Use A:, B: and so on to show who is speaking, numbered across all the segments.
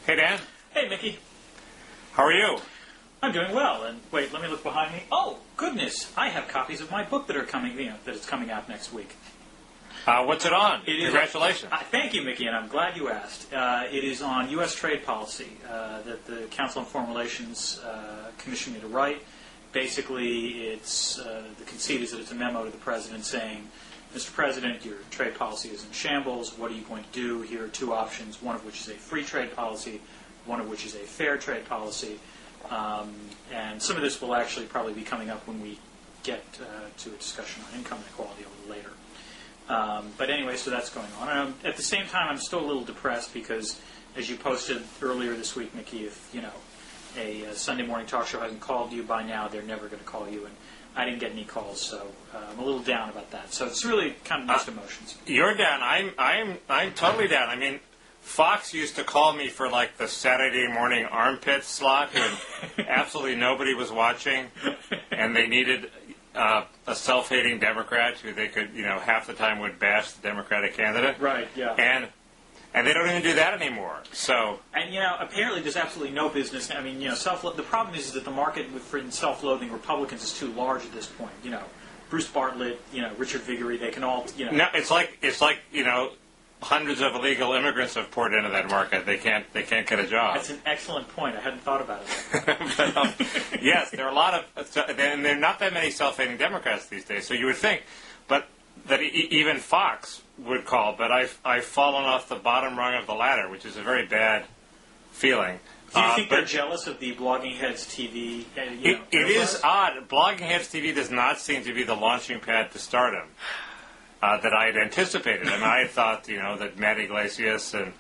A: Hey, Dan.
B: Hey, Mickey.
A: How are you?
B: I'm doing well. And wait, let me look behind me. Oh, goodness! I have copies of my book that are coming. That it's coming out next week.
A: What's it on? Congratulations.
B: Thank you, Mickey, and I'm glad you asked. It is on U.S. trade policy that the Council on Foreign Relations commissioned me to write. Basically, it's the conceit is that it's a memo to the President saying, Mr. President, your trade policy is in shambles. What are you going to do? Here are two options, one of which is a free trade policy, one of which is a fair trade policy. And some of this will actually probably be coming up when we get to a discussion on income inequality a little later. But anyway, so that's going on. And at the same time, I'm still a little depressed because, as you posted earlier this week, Mickey, if a Sunday morning talk show hasn't called you by now, they're never going to call you. And I didn't get any calls, so I'm a little down about that. So it's really kind of mixed emotions.
A: You're down. I'm totally down. I mean, Fox used to call me for like the Saturday morning armpit slot when absolutely nobody was watching, and they needed a self-hating Democrat who they could, half the time would bash the Democratic candidate.
B: Right. Yeah.
A: And they don't even do that anymore. So.
B: And apparently there's absolutely no business. I mean, the problem is that the market for self-loathing Republicans is too large at this point. Bruce Bartlett, Richard Viguerie, they can all,
A: No, it's like hundreds of illegal immigrants have poured into that market. They can't get a job.
B: That's an excellent point. I hadn't thought about it.
A: But, yes, there are a lot of, and there are not that many self-hating Democrats these days. So you would think, but that even Fox would call. But I've fallen off the bottom rung of the ladder, which is a very bad feeling.
B: Do you think they're jealous of the Bloggingheads TV?
A: It is odd. Bloggingheads TV does not seem to be the launching pad to stardom that I had anticipated. And I had thought, that Matt Iglesias and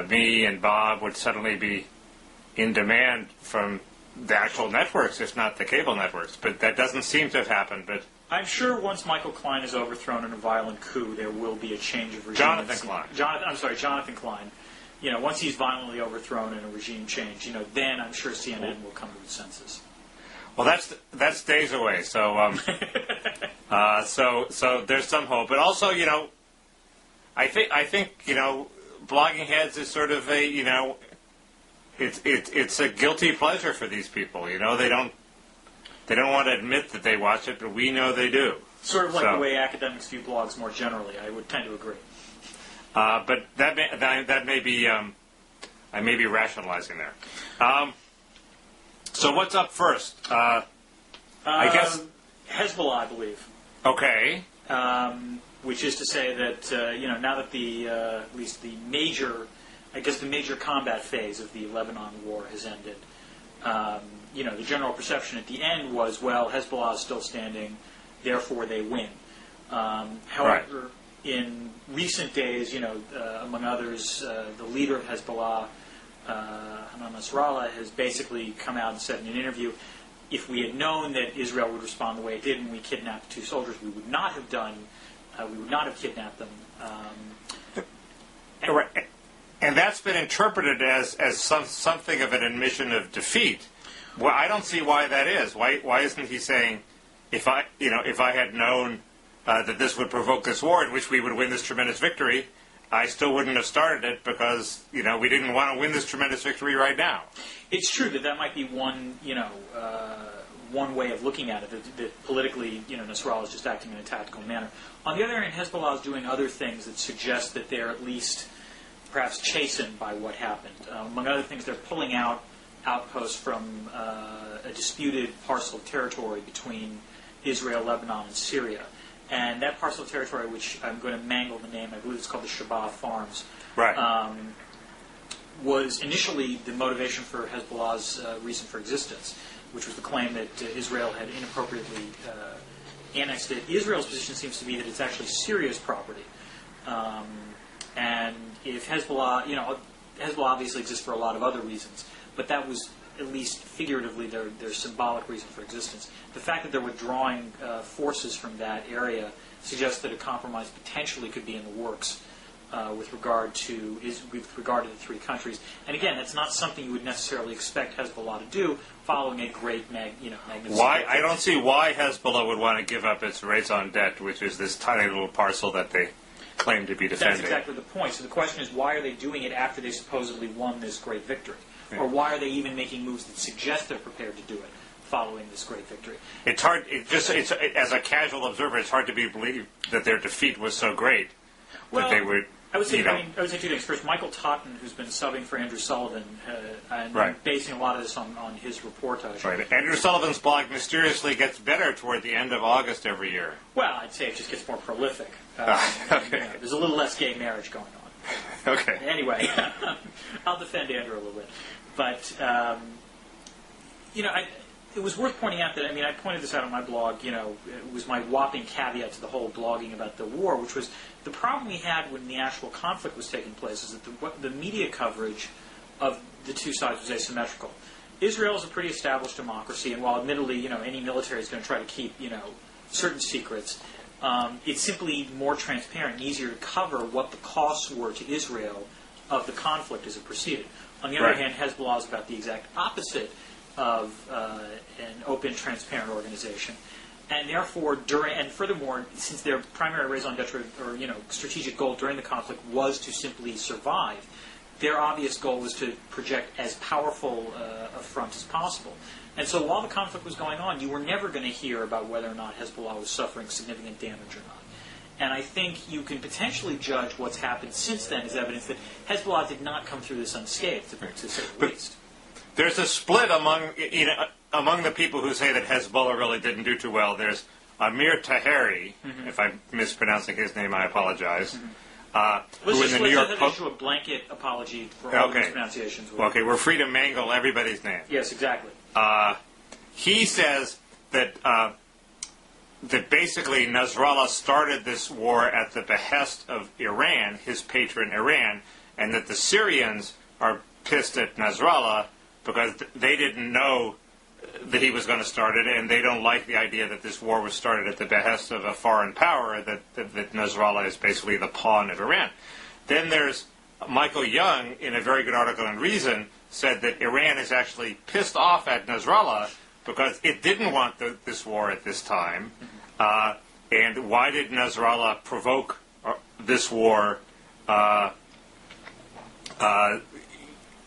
A: me and Bob would suddenly be in demand from the actual networks, if not the cable networks. But that doesn't seem to have happened. But
B: I'm sure once Michael Klein is overthrown in a violent coup, there will be a change of regime. Jonathan Klein. Once he's violently overthrown in a regime change, then I'm sure CNN will come to its senses.
A: Well, that's days away. So, so there's some hope. But also, I think Blogging Heads is sort of a it's a guilty pleasure for these people. They don't want to admit that they watch it, but we know they do.
B: Sort of like the way academics view blogs more generally. I would tend to agree.
A: But that may be I may be rationalizing there. So what's up first? I guess
B: Hezbollah, I believe.
A: Okay.
B: Which is to say that now that at least the major combat phase of the Lebanon war has ended, the general perception at the end was, well, Hezbollah is still standing, therefore they win. However, in recent days, among others, the leader of Hezbollah, Hanan Nasrallah, has basically come out and said in an interview, if we had known that Israel would respond the way it did when we kidnapped two soldiers, we would not have kidnapped them.
A: And that's been interpreted as something of an admission of defeat. Well, I don't see why that is. Why isn't he saying, if I had known that this would provoke this war in which we would win this tremendous victory, I still wouldn't have started it because, we didn't want to win this tremendous victory right now.
B: It's true that might be one way of looking at it, that politically, Nasrallah is just acting in a tactical manner. On the other hand, Hezbollah is doing other things that suggest that they're at least perhaps chastened by what happened. Among other things, they're pulling out outposts from a disputed parcel of territory between Israel, Lebanon, and Syria. And that parcel of territory, which I'm going to mangle the name, I believe it's called the Shabbat Farms,
A: right.
B: Was initially the motivation for Hezbollah's reason for existence, which was the claim that Israel had inappropriately annexed it. Israel's position seems to be that it's actually Syria's property. And if Hezbollah, Hezbollah obviously exists for a lot of other reasons, but that was at least figuratively their symbolic reason for existence. The fact that they're withdrawing forces from that area suggests that a compromise potentially could be in the works with regard to the three countries. And again, that's not something you would necessarily expect Hezbollah to do following a great, magnificent.
A: Why? I don't see why Hezbollah would want to give up its raison d'etre, which is this tiny little parcel that they claim to be defending.
B: That's exactly the point. So the question is, why are they doing it after they supposedly won this great victory? Or why are they even making moves that suggest they're prepared to do it following this great victory?
A: It's hard. As a casual observer, it's hard to believe that their defeat was so great that they would.
B: I would say two things. First, Michael Totten, who's been subbing for Andrew Sullivan, and basing a lot of this on his reportage.
A: Right. Andrew Sullivan's blog mysteriously gets better toward the end of August every year.
B: Well, I'd say it just gets more prolific.
A: Okay.
B: There's a little less gay marriage going on.
A: Okay.
B: Anyway, I'll defend Andrew a little bit. But, it was worth pointing out that, I pointed this out on my blog, it was my whopping caveat to the whole blogging about the war, which was the problem we had when the actual conflict was taking place is that the media coverage of the two sides was asymmetrical. Israel is a pretty established democracy, and while admittedly, any military is going to try to keep, certain secrets, it's simply more transparent and easier to cover what the costs were to Israel of the conflict as it proceeded. On the other hand, Hezbollah is about the exact opposite of an open, transparent organization, and therefore, furthermore, since their primary raison d'etre or strategic goal during the conflict was to simply survive, their obvious goal was to project as powerful a front as possible. And so, while the conflict was going on, you were never going to hear about whether or not Hezbollah was suffering significant damage or not. And I think you can potentially judge what's happened since then as evidence that Hezbollah did not come through this unscathed, to say the least.
A: There's a split among the people who say that Hezbollah really didn't do too well. There's Amir Taheri, if I'm mispronouncing his name, I apologize. Who in the New York Post.
B: Issue a blanket apology for all mispronunciations.
A: Okay, we're free to mangle everybody's name.
B: Yes, exactly.
A: He says that basically Nasrallah started this war at the behest of Iran, his patron Iran, and that the Syrians are pissed at Nasrallah because they didn't know that he was going to start it, and they don't like the idea that this war was started at the behest of a foreign power, that Nasrallah is basically the pawn of Iran. Then there's Michael Young, in a very good article in Reason, said that Iran is actually pissed off at Nasrallah because it didn't want this war at this time. And why did Nasrallah provoke this war,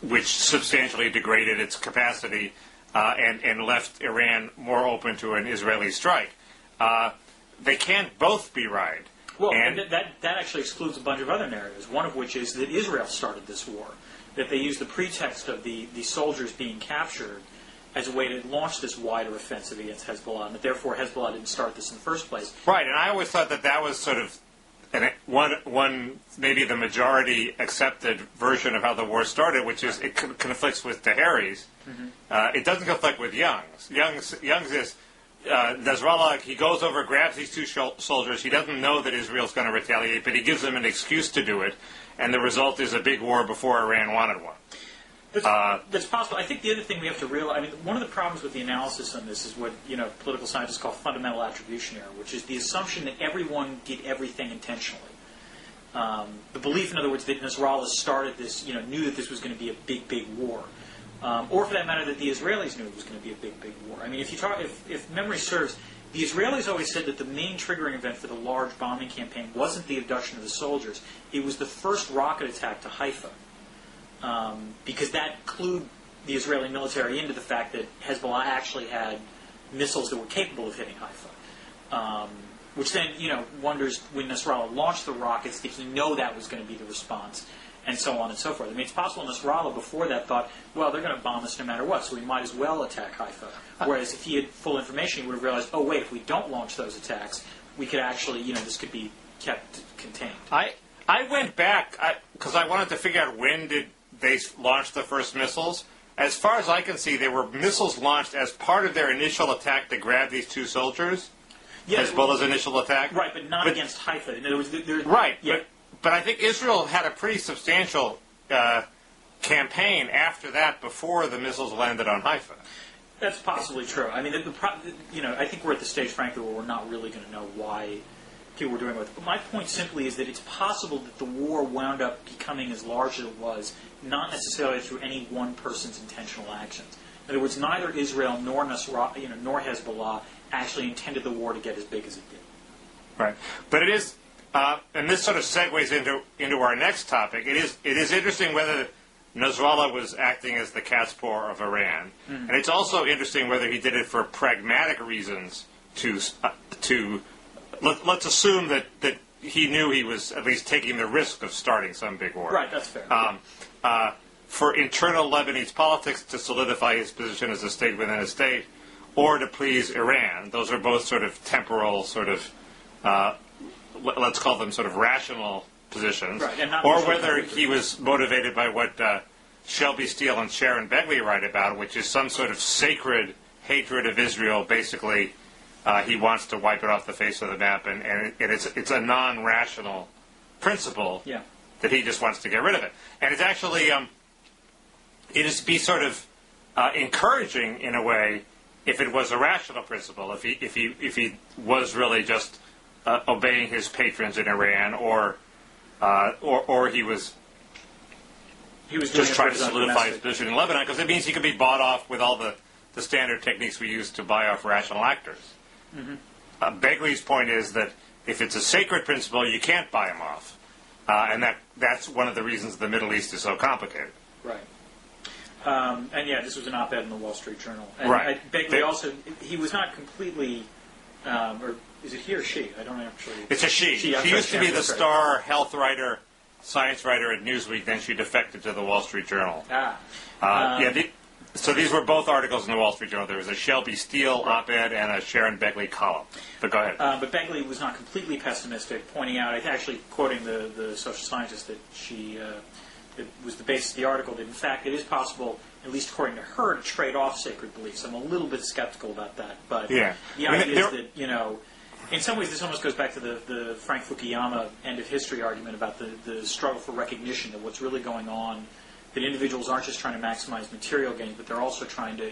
A: which substantially degraded its capacity and left Iran more open to an Israeli strike? They can't both be right.
B: Well, and that actually excludes a bunch of other narratives, one of which is that Israel started this war, that they used the pretext of the soldiers being captured as a way to launch this wider offensive against Hezbollah, and that therefore Hezbollah didn't start this in the first place.
A: Right, and I always thought that was sort of one maybe the majority accepted version of how the war started, which is it conflicts with Taheri's. It doesn't conflict with Young's. Young's is Nasrallah, he goes over, grabs these two soldiers. He doesn't know that Israel's going to retaliate, but he gives them an excuse to do it, and the result is a big war before Iran wanted one.
B: That's possible. I think the other thing we have to realize, one of the problems with the analysis on this is what political scientists call fundamental attribution error, which is the assumption that everyone did everything intentionally. The belief, in other words, that Nasrallah started this, knew that this was going to be a big, big war. Or for that matter, that the Israelis knew it was going to be a big, big war. I mean, if memory serves, the Israelis always said that the main triggering event for the large bombing campaign wasn't the abduction of the soldiers. It was the first rocket attack to Haifa. Because that clued the Israeli military into the fact that Hezbollah actually had missiles that were capable of hitting Haifa. Which then, wonders when Nasrallah launched the rockets, did he know that was going to be the response? And so on and so forth. I mean, it's possible Nasrallah before that thought, well, they're going to bomb us no matter what, so we might as well attack Haifa. Whereas if he had full information, he would have realized, oh, wait, if we don't launch those attacks, we could actually, this could be kept contained.
A: I went back, because I wanted to figure out when did they launched the first missiles. As far as I can see, there were missiles launched as part of their initial attack to grab these two soldiers. Yeah, Hezbollah's initial attack.
B: Right, but not against Haifa. In other words,
A: right, yeah. But I think Israel had a pretty substantial campaign after that before the missiles landed on Haifa.
B: That's possibly true. I mean, I think we're at the stage, frankly, where we're not really going to know why people were doing it. But my point simply is that it's possible that the war wound up becoming as large as it was, not necessarily through any one person's intentional actions. In other words, neither Israel nor nor Hezbollah actually intended the war to get as big as it did.
A: Right, but it is and this sort of segues into our next topic. It is interesting whether Nasrallah was acting as the cat's paw of Iran, and it's also interesting whether he did it for pragmatic reasons. Let's assume that he knew he was at least taking the risk of starting some big war.
B: Right, that's fair.
A: For internal Lebanese politics, to solidify his position as a state within a state, or to please Iran. Those are both sort of temporal, sort of, let's call them sort of rational positions.
B: Right, and not
A: or whether he was motivated by what Shelby Steele and Sharon Begley write about, which is some sort of sacred hatred of Israel. Basically, he wants to wipe it off the face of the map, and it's a non-rational principle that he just wants to get rid of it. And it's actually, it is be sort of encouraging in a way if it was a rational principle, if he was really just obeying his patrons in Iran, or he was just trying to solidify his position in Lebanon, because it means he could be bought off with all the standard techniques we use to buy off rational actors. Mm-hmm. Begley's point is that if it's a sacred principle, you can't buy him off, and that's one of the reasons the Middle East is so complicated.
B: Right. And this was an op-ed in the Wall Street Journal. And
A: right.
B: Begley also, he was not completely, or is it he or she? I don't actually.
A: It's a she. She used to be the star health writer, science writer at Newsweek. Then she defected to the Wall Street Journal. So these were both articles in the Wall Street Journal. There was a Shelby Steele op-ed and a Sharon Begley column. But go ahead.
B: But Begley was not completely pessimistic, pointing out, actually quoting the social scientist, that she, it was the basis of the article, that in fact it is possible, at least according to her, to trade off sacred beliefs. I'm a little bit skeptical about that. But the idea is that, in some ways this almost goes back to the Frank Fukuyama end of history argument about the struggle for recognition, that what's really going on, that individuals aren't just trying to maximize material gains, but they're also trying to,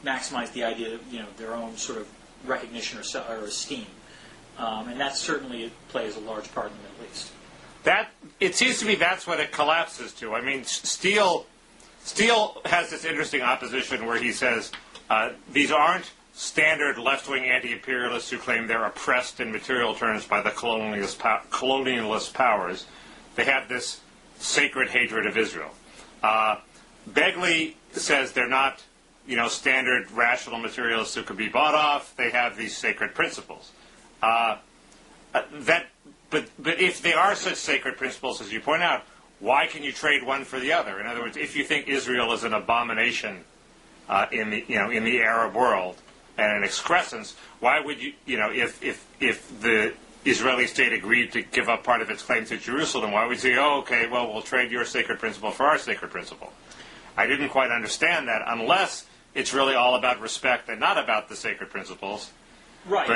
B: maximize the idea of, their own sort of recognition or esteem. And that certainly plays a large part in the Middle East.
A: It seems to me that's what it collapses to. I mean, Steele has this interesting opposition where he says these aren't standard left-wing anti-imperialists who claim they're oppressed in material terms by the colonialist powers. They have this sacred hatred of Israel. Begley says they're not, standard rational materialists who could be bought off. They have these sacred principles. But if they are such sacred principles, as you point out, why can you trade one for the other? In other words, if you think Israel is an abomination in the Arab world and an excrescence, why would you, if the Israeli state agreed to give up part of its claim to Jerusalem, why would you say, we'll trade your sacred principle for our sacred principle? I didn't quite understand that, unless it's really all about respect and not about the sacred principles.
B: Right. In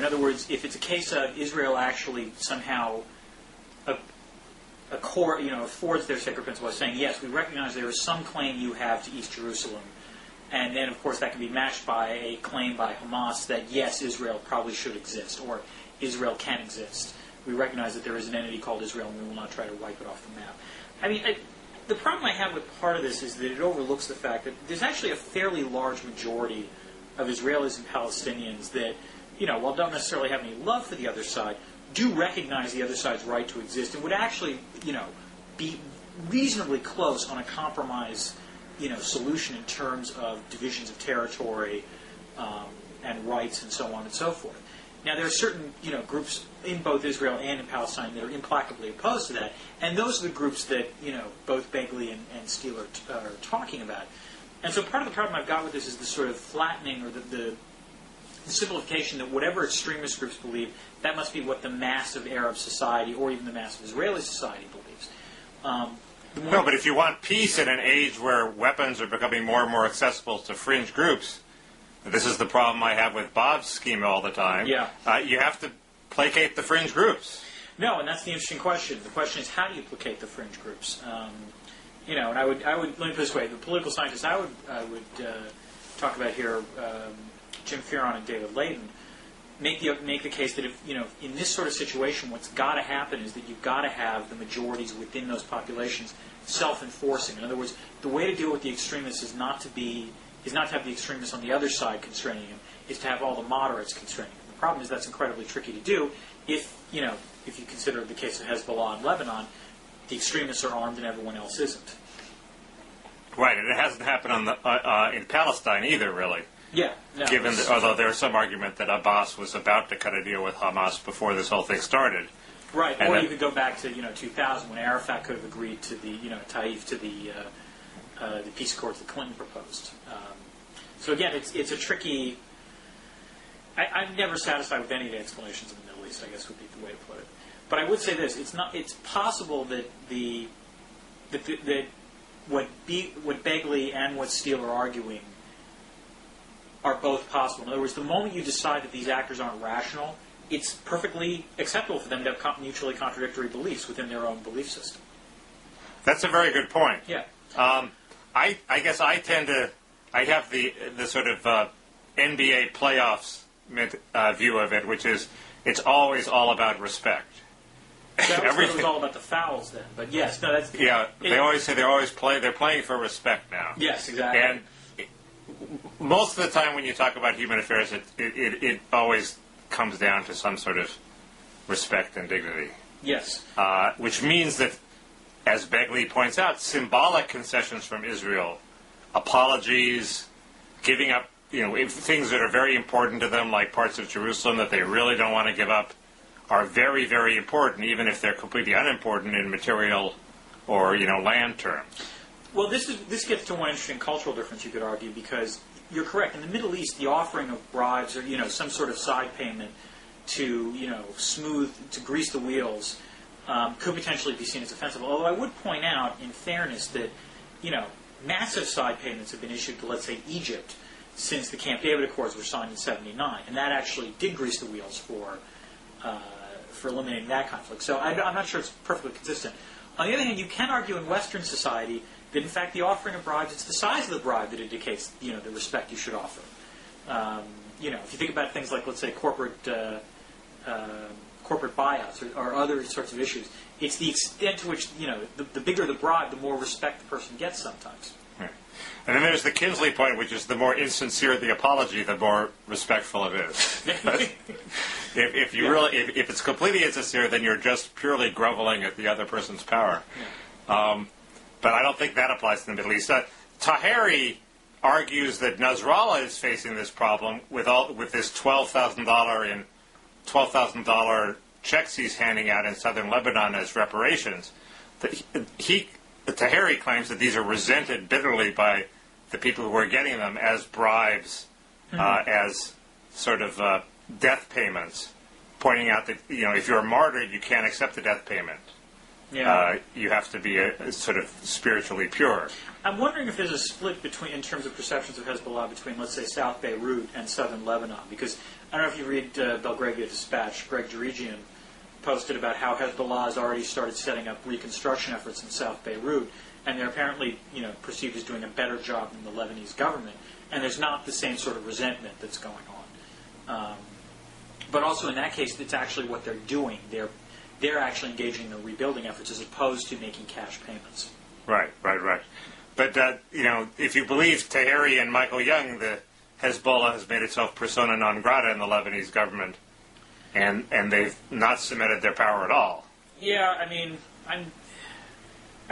B: other words, if it's a case of Israel actually somehow affords their sacred principle by saying, yes, we recognize there is some claim you have to East Jerusalem, and then, of course, that can be matched by a claim by Hamas that, yes, Israel probably should exist, or Israel can exist. We recognize that there is an entity called Israel, and we will not try to wipe it off the map. The problem I have with part of this is that it overlooks the fact that there's actually a fairly large majority of Israelis and Palestinians that, while don't necessarily have any love for the other side, do recognize the other side's right to exist and would actually, be reasonably close on a compromise, solution in terms of divisions of territory and rights and so on and so forth. Now, there are certain, groups in both Israel and in Palestine that are implacably opposed to that, and those are the groups that, both Begley and Steele are talking about. And so part of the problem I've got with this is the sort of flattening or the simplification that whatever extremist groups believe, that must be what the mass of Arab society or even the mass of Israeli society believes.
A: No, but if you want peace in an age where weapons are becoming more and more accessible to fringe groups, this is the problem I have with Bob's scheme all the time.
B: Yeah.
A: You have to placate the fringe groups.
B: No, and that's the interesting question. The question is, how do you placate the fringe groups? And I would let me put it this way: the political scientists I would talk about here, Jim Fearon and David Layton, make the case that if in this sort of situation, what's got to happen is that you've got to have the majorities within those populations self-enforcing. In other words, the way to deal with the extremists is not to have the extremists on the other side constraining him, is to have all the moderates constraining him. The problem is that's incredibly tricky to do if you consider the case of Hezbollah in Lebanon, the extremists are armed and everyone else isn't.
A: Right, and it hasn't happened on the in Palestine either, really.
B: Yeah. No,
A: Although there's some argument that Abbas was about to cut a deal with Hamas before this whole thing started.
B: Right, or you could go back to 2000 when Arafat could have agreed to the Taif to the peace accords that Clinton proposed. So again, it's a tricky. I'm never satisfied with any of the explanations in the Middle East, I guess would be the way to put it. But I would say this: it's possible that what Begley and what Steele are arguing are both possible. In other words, the moment you decide that these actors aren't rational, it's perfectly acceptable for them to have mutually contradictory beliefs within their own belief system.
A: That's a very good point.
B: Yeah.
A: I guess I have the sort of NBA playoffs view of it, which is it's always all about respect.
B: That was all about the fouls then, but yes, no, that's
A: They always say they're playing for respect now.
B: Yes, exactly.
A: And most of the time, when you talk about human affairs, it always comes down to some sort of respect and dignity.
B: Yes.
A: Which means that, as Begley points out, symbolic concessions from Israel, apologies, giving up, things that are very important to them, like parts of Jerusalem that they really don't want to give up, are very, very important, even if they're completely unimportant in material or land terms.
B: Well, this gets to one interesting cultural difference you could argue, because you're correct. In the Middle East, the offering of bribes or some sort of side payment to to grease the wheels could potentially be seen as offensive. Although I would point out, in fairness, that massive side payments have been issued to, let's say, Egypt since the Camp David Accords were signed in '79, and that actually did grease the wheels for eliminating that conflict. So I'm not sure it's perfectly consistent. On the other hand, you can argue in Western society that, in fact, the offering of bribes, it's the size of the bribe that indicates, the respect you should offer. If you think about things like, let's say, corporate buyouts or other sorts of issues, it's the extent to which, the bigger the bribe, the more respect the person gets sometimes.
A: Right. And then there's the Kinsley point, which is the more insincere the apology, the more respectful it is. if it's completely insincere, then you're just purely groveling at the other person's power. Yeah. But I don't think that applies to the Middle East. Taheri argues that Nasrallah is facing this problem with this $12,000 checks he's handing out in southern Lebanon as reparations. Taheri claims that these are resented bitterly by the people who are getting them as bribes, as sort of death payments, pointing out that if you're martyred, you can't accept the death payment. Yeah. You have to be sort of spiritually pure.
B: I'm wondering if there's a split in terms of perceptions of Hezbollah between, let's say, South Beirut and southern Lebanon. Because I don't know if you read Belgravia Dispatch, Greg Derigian posted about how Hezbollah has already started setting up reconstruction efforts in South Beirut, and they're apparently perceived as doing a better job than the Lebanese government. And there's not the same sort of resentment that's going on. But also in that case, it's actually what they're doing. They're actually engaging in the rebuilding efforts as opposed to making cash payments.
A: Right. But, if you believe Taheri and Michael Young, the Hezbollah has made itself persona non grata in the Lebanese government, and they've not cemented their power at all. Yeah,
B: I mean, I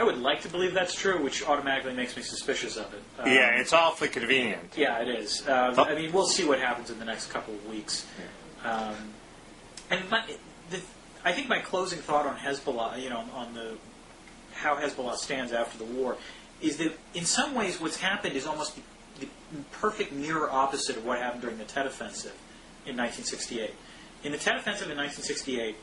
B: would like to believe that's true, which automatically makes me suspicious of it.
A: Yeah, it's awfully convenient.
B: Yeah, it is. I mean, we'll see what happens in the next couple of weeks. Yeah. I think my closing thought on Hezbollah, on how Hezbollah stands after the war, is that in some ways what's happened is almost the perfect mirror opposite of what happened during the Tet Offensive in 1968. In the Tet Offensive in 1968,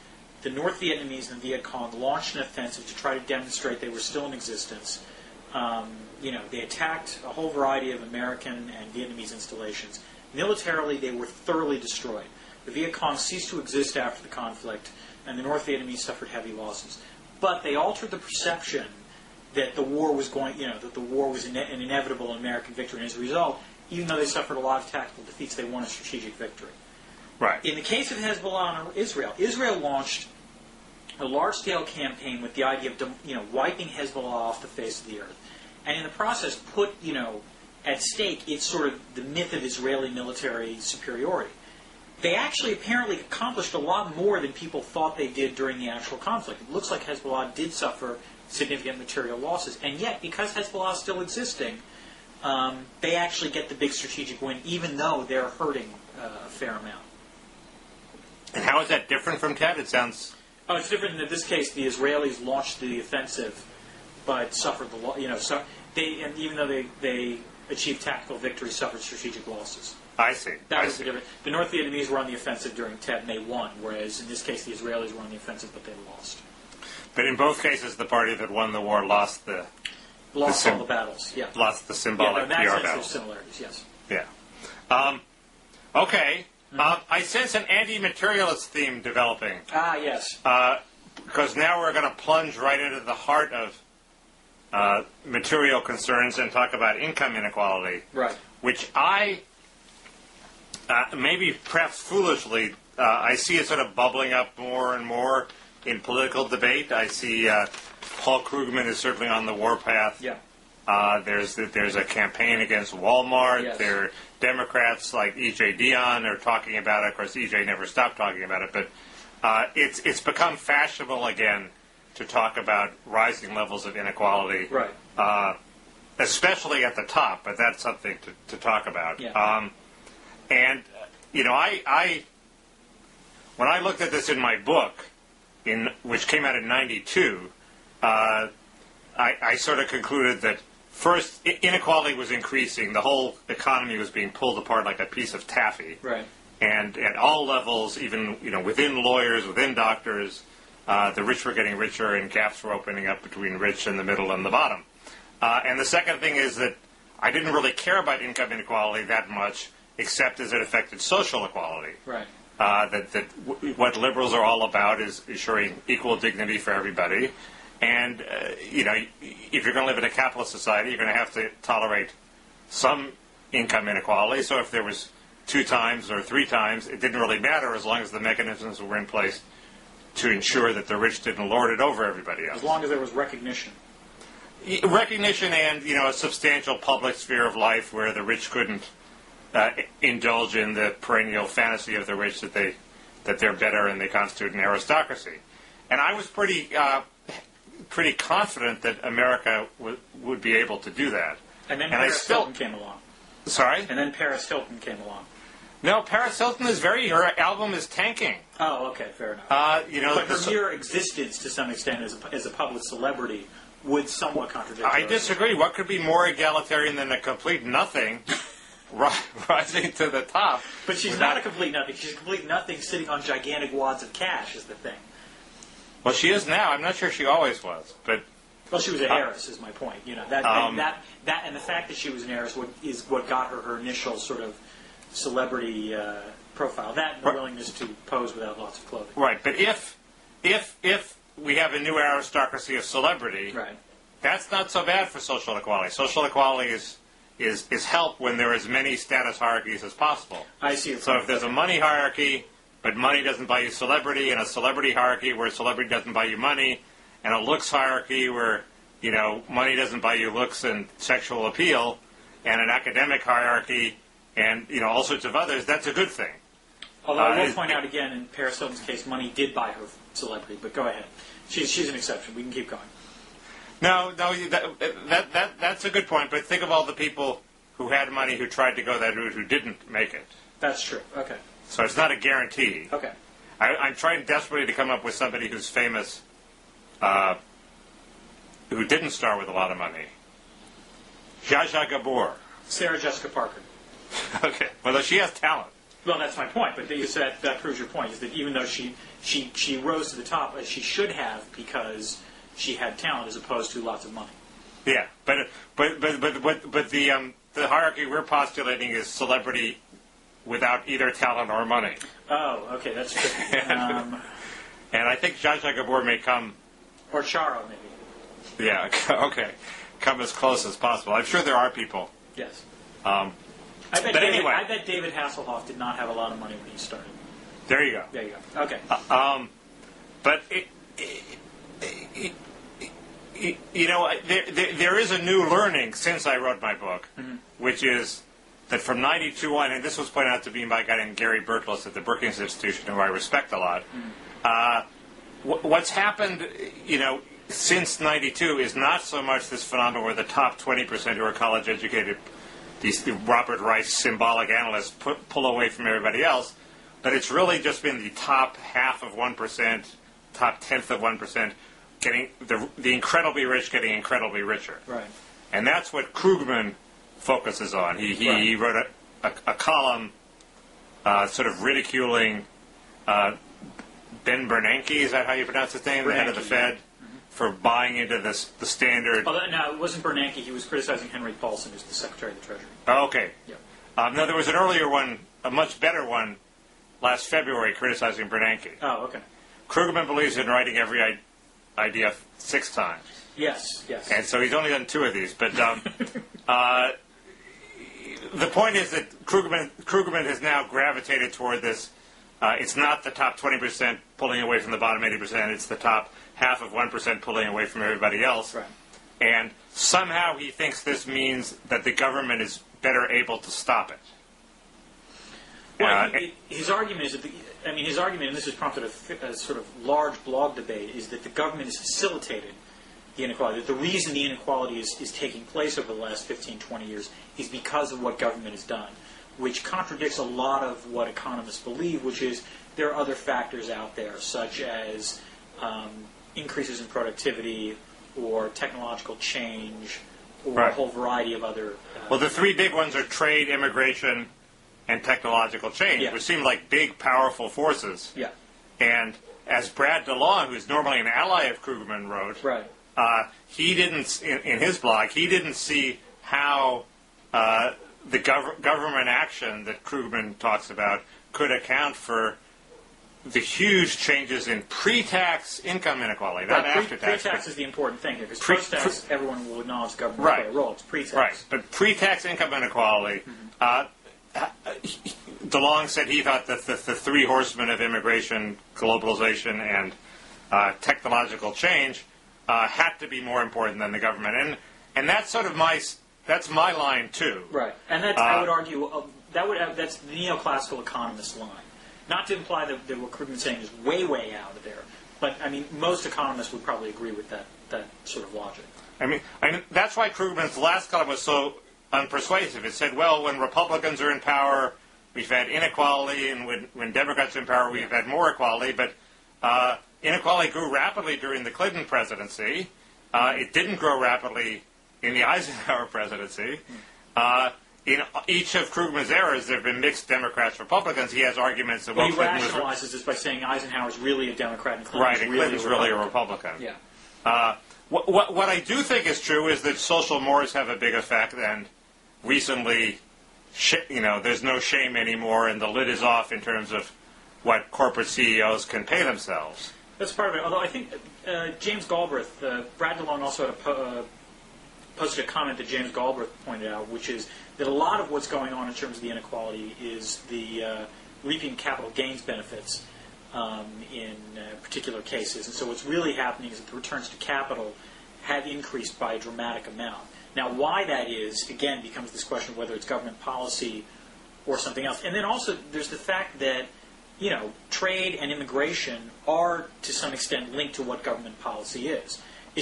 B: the North Vietnamese and the Viet Cong launched an offensive to try to demonstrate they were still in existence. They attacked a whole variety of American and Vietnamese installations. Militarily, they were thoroughly destroyed. The Viet Cong ceased to exist after the conflict, and the North Vietnamese suffered heavy losses. But they altered the perception that the war was an inevitable American victory, and as a result, even though they suffered a lot of tactical defeats, they won a strategic victory.
A: Right.
B: In the case of Hezbollah and Israel launched a large-scale campaign with the idea of wiping Hezbollah off the face of the earth, and in the process put at stake it's sort of the myth of Israeli military superiority. they actually apparently accomplished a lot more than people thought they did during the actual conflict. It looks like Hezbollah did suffer significant material losses, and yet, because Hezbollah is still existing, they actually get the big strategic win, even though they're hurting a fair amount.
C: And how is that different from Tet? It sounds...
B: Oh, it's different. In this case, the Israelis launched the offensive, but suffered the and even though they achieved tactical victory, suffered strategic losses.
C: I see.
B: That was the difference. The North Vietnamese were on the offensive during Tet, and they won, whereas in this case, the Israelis were on the offensive, but they lost.
C: But in both cases, the party that won the war lost all
B: the battles. Yeah.
C: Lost the symbolic PR
B: battles.
C: battles.
B: Similarities. Yes.
C: Yeah. Okay. I sense an anti-materialist theme developing.
B: Ah, yes.
C: Because now we're going to plunge right into the heart of material concerns and talk about income inequality.
B: Right.
C: Which I, maybe perhaps foolishly, I see it sort of bubbling up more and more in political debate. I see Paul Krugman is certainly on the warpath.
B: Yeah.
C: There's a campaign against Wal-Mart.
B: Yes.
C: There are Democrats like E.J. Dionne are talking about it. Of course, E.J. never stopped talking about it. But it's become fashionable again to talk about rising levels of inequality.
B: Right.
C: Especially at the top, but that's something to talk about.
B: Yeah.
C: And, I when I looked at this in my book, which came out in '92, I sort of concluded that first, inequality was increasing. The whole economy was being pulled apart like a piece of taffy.
B: Right.
C: And at all levels, even within lawyers, within doctors, the rich were getting richer, and gaps were opening up between rich and the middle and the bottom. And the second thing is that I didn't really care about income inequality that much, except as it affected social equality.
B: Right.
C: What liberals are all about is ensuring equal dignity for everybody. And, if you're going to live in a capitalist society, you're going to have to tolerate some income inequality. So if there was 2 times or 3 times, it didn't really matter as long as the mechanisms were in place to ensure that the rich didn't lord it over everybody else.
B: As long as there was recognition.
C: Recognition and, a substantial public sphere of life where the rich couldn't indulge in the perennial fantasy of the rich that they're better and they constitute an aristocracy. And I was pretty confident that America would be able to do that.
B: And then Paris Hilton came along.
C: Sorry?
B: And then Paris Hilton came along.
C: No, Paris Hilton is her album is tanking.
B: Oh, okay, fair enough. But her mere existence, to some extent, as a public celebrity, would somewhat contradict her.
C: I disagree. What could be more egalitarian than a complete nothing rising to the top?
B: But she's not a complete nothing. She's a complete nothing sitting on gigantic wads of cash, is the thing.
C: Well, she is now. I'm not sure she always was, but...
B: Well, she was an heiress, is my point. That and the fact that she was an heiress is what got her initial sort of celebrity profile. That and the willingness to pose without lots of clothing.
C: Right, but if we have a new aristocracy of celebrity,
B: right,
C: that's not so bad for social equality. Social equality is help when there are as many status hierarchies as possible.
B: I see.
C: So if there's a money hierarchy, but money doesn't buy you celebrity, and a celebrity hierarchy where celebrity doesn't buy you money, and a looks hierarchy where, money doesn't buy you looks and sexual appeal, and an academic hierarchy, and, all sorts of others, that's a good thing.
B: Although I will point out again, in Paris Hilton's case, money did buy her celebrity, but go ahead. She's an exception. We can keep going.
C: No, that's a good point, but think of all the people who had money who tried to go that route who didn't make it.
B: That's true. Okay.
C: So it's not a guarantee.
B: Okay.
C: I'm trying desperately to come up with somebody who's famous, who didn't start with a lot of money. Gabor.
B: Sarah Jessica Parker.
C: Okay. Well, she has talent.
B: Well, that's my point. But that proves your point. Is that even though she rose to the top as she should have because she had talent as opposed to lots of money.
C: Yeah, but the hierarchy we're postulating is celebrity without either talent or money.
B: Oh, okay, that's true.
C: And I think Zsa Zsa Gabor may come...
B: Or Charo, maybe.
C: Yeah, okay. Come as close as possible. I'm sure there are people.
B: Yes.
C: I
B: bet David Hasselhoff did not have a lot of money when he started.
C: There you go.
B: There you go. Okay.
C: But, there is a new learning since I wrote my book, which is that from 92 on, and this was pointed out to me by a guy named Gary Bertles at the Brookings Institution, who I respect a lot, what's happened, since 92 is not so much this phenomenon where the top 20% who are college educated, these Robert Rice symbolic analysts, pull away from everybody else, but it's really just been the top half of 1%, top tenth of 1%, getting the incredibly rich getting incredibly richer.
B: Right.
C: And that's what Krugman focuses on. He wrote a column sort of ridiculing Ben Bernanke, is that how you pronounce his name, the head of the Fed, for buying into the standard.
B: Oh, no, it wasn't Bernanke. He was criticizing Henry Paulson, who's the Secretary of the Treasury.
C: Oh, okay.
B: Yeah.
C: No, there was an earlier one, a much better one, last February, criticizing Bernanke.
B: Oh, okay.
C: Krugman believes in writing every idea 6 times.
B: Yes.
C: And so he's only done 2 of these. But the point is that Krugman has now gravitated toward this. It's not the top 20% pulling away from the bottom 80%. It's the top half of 1% pulling away from everybody else.
B: Right.
C: And somehow he thinks this means that the government is better able to stop it.
B: Well, his argument is that his argument, and this has prompted a sort of large blog debate, is that the government has facilitated the inequality. That the reason the inequality is taking place over the last 15, 20 years is because of what government has done, which contradicts a lot of what economists believe, which is there are other factors out there, such as increases in productivity or technological change or a whole variety of other...
C: well, the 3 big ones are trade, immigration, and technological change, which seem like big, powerful forces.
B: Yeah.
C: And as Brad DeLong, who's normally an ally of Krugman, wrote, he didn't, in his blog, he didn't see how the government action that Krugman talks about could account for the huge changes in pre-tax income inequality, not after-tax.
B: Pre-tax is the important thing here, because post-tax, everyone will acknowledge government play a role. It's pre-tax.
C: Right, but pre-tax income inequality, DeLong said he thought that the 3 horsemen of immigration, globalization, and technological change had to be more important than the government. And that's sort of that's my line, too.
B: Right, and that's, I would argue, that's the neoclassical economist line. Not to imply that what Krugman's saying is way, way out of there, but, most economists would probably agree with that sort of logic.
C: That's why Krugman's last column was so unpersuasive. It said, well, when Republicans are in power, we've had inequality, and when Democrats are in power, we've had more equality, but inequality grew rapidly during the Clinton presidency. It didn't grow rapidly in the Eisenhower presidency. In each of Krugman's eras, there have been mixed Democrats, Republicans. He has arguments that
B: he rationalizes this by saying Eisenhower's really a Democrat and Clinton's
C: really a Republican.
B: Yeah.
C: What I do think is true is that social mores have a big effect, and recently, there's no shame anymore, and the lid is off in terms of what corporate CEOs can pay themselves.
B: That's part of it. Although I think James Galbraith, Brad DeLong also had posted a comment that James Galbraith pointed out, which is that a lot of what's going on in terms of the inequality is the reaping capital gains benefits in particular cases. And so what's really happening is that the returns to capital have increased by a dramatic amount. Now, why that is, again, becomes this question of whether it's government policy or something else. And then also there's the fact that, trade and immigration are, to some extent, linked to what government policy is.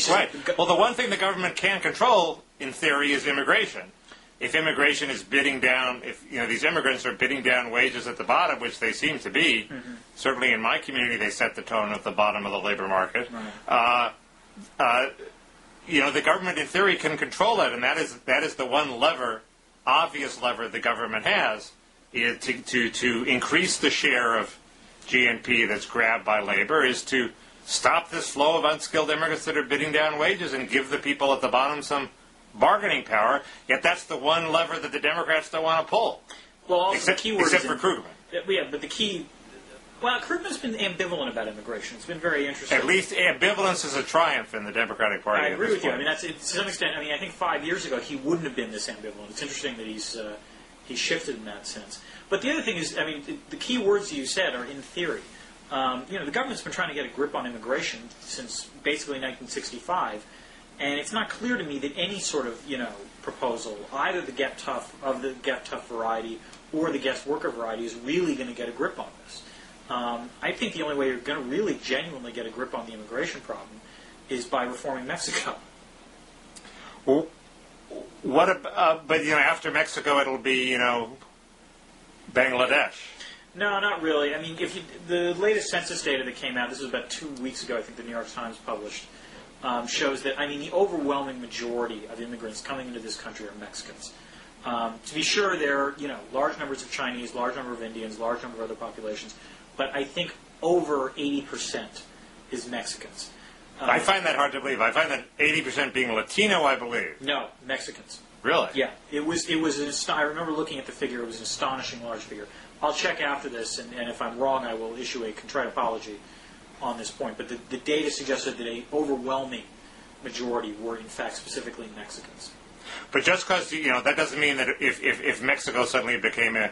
C: Right. Well, the one thing the government can control, in theory, is immigration. If immigration is bidding down, if these immigrants are bidding down wages at the bottom, which they seem to be, certainly in my community they set the tone at the bottom of the labor market. Right. The government, in theory, can control that, and that is the one obvious lever the government has, is to increase the share of GNP that's grabbed by labor, is to stop this flow of unskilled immigrants that are bidding down wages and give the people at the bottom some bargaining power. Yet that's the one lever that the Democrats don't want to pull.
B: Well, also
C: except for Krugman.
B: Yeah, but the key... Well, Krugman's been ambivalent about immigration. It's been very interesting.
C: At least ambivalence is a triumph in the Democratic Party.
B: I agree with you. That's, to some extent, I think 5 years ago he wouldn't have been this ambivalent. It's interesting that he's shifted in that sense. But the other thing is, the key words you said are in theory. The government's been trying to get a grip on immigration since basically 1965, And it's not clear to me that any sort of, proposal, either the Get Tough variety or the guest worker variety, is really going to get a grip on this. I think the only way you're going to really genuinely get a grip on the immigration problem is by reforming Mexico.
C: Well, but after Mexico, it'll be Bangladesh.
B: No, not really. I mean, the latest census data that came out, this was about 2 weeks ago, I think the New York Times published, shows that, the overwhelming majority of immigrants coming into this country are Mexicans. To be sure, there are, large numbers of Chinese, large number of Indians, large number of other populations, but I think over 80% is Mexicans.
C: I find that hard to believe. I find that 80% being Latino, I believe.
B: No, Mexicans.
C: Really?
B: Yeah. I remember looking at the figure. It was an astonishing large figure. I'll check after this, and if I'm wrong, I will issue a contrite apology on this point. But the data suggested that an overwhelming majority were, in fact, specifically Mexicans.
C: But just because, that doesn't mean that if Mexico suddenly became a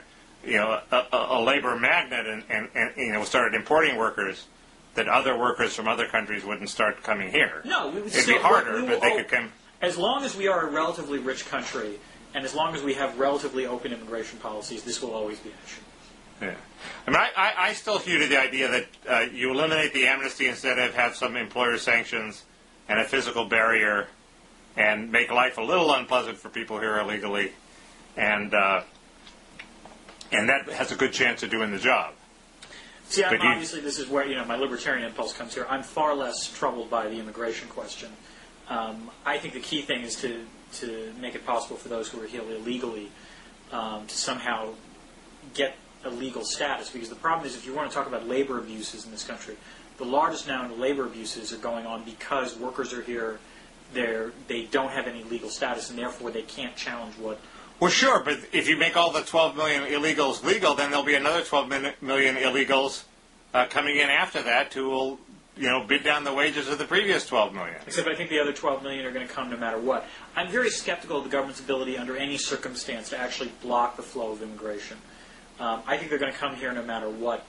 C: labor magnet and started importing workers, that other workers from other countries wouldn't start coming here.
B: No,
C: it'd be harder, but they could come.
B: As long as we are a relatively rich country, and as long as we have relatively open immigration policies, this will always be an issue.
C: Yeah. I mean, I still hew to the idea that you eliminate the amnesty instead of have some employer sanctions and a physical barrier and make life a little unpleasant for people here illegally, and that has a good chance of doing the job.
B: See, obviously this is where my libertarian impulse comes here. I'm far less troubled by the immigration question. I think the key thing is to make it possible for those who are here illegally to somehow get a legal status. Because the problem is, if you want to talk about labor abuses in this country, the largest amount of labor abuses are going on because workers are here, they don't have any legal status, and therefore they can't challenge what...
C: Well, sure, but if you make all the 12 million illegals legal, then there'll be another 12 million illegals coming in after that who will, bid down the wages of the previous 12 million.
B: Except I think the other 12 million are going to come no matter what. I'm very skeptical of the government's ability under any circumstance to actually block the flow of immigration. I think they're going to come here no matter what,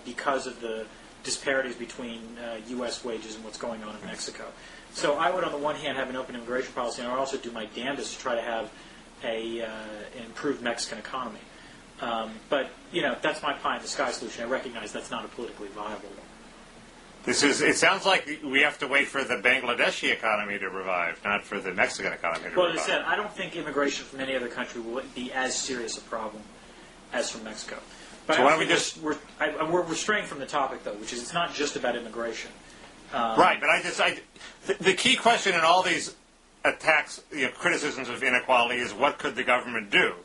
B: because of the disparities between U.S. wages and what's going on in Mexico. So I would, on the one hand, have an open immigration policy, and I would also do my damnedest to try to have an improved Mexican economy. But, that's my pie in the sky solution. I recognize that's not a politically viable one.
C: It sounds like we have to wait for the Bangladeshi economy to revive, not for the Mexican economy to revive.
B: Well, as I said, I don't think immigration from any other country will be as serious a problem as from Mexico. But
C: so why don't
B: we're straying from the topic, though, which is it's not just about immigration.
C: Right, but the key question in all these attacks, criticisms of inequality is what could the government do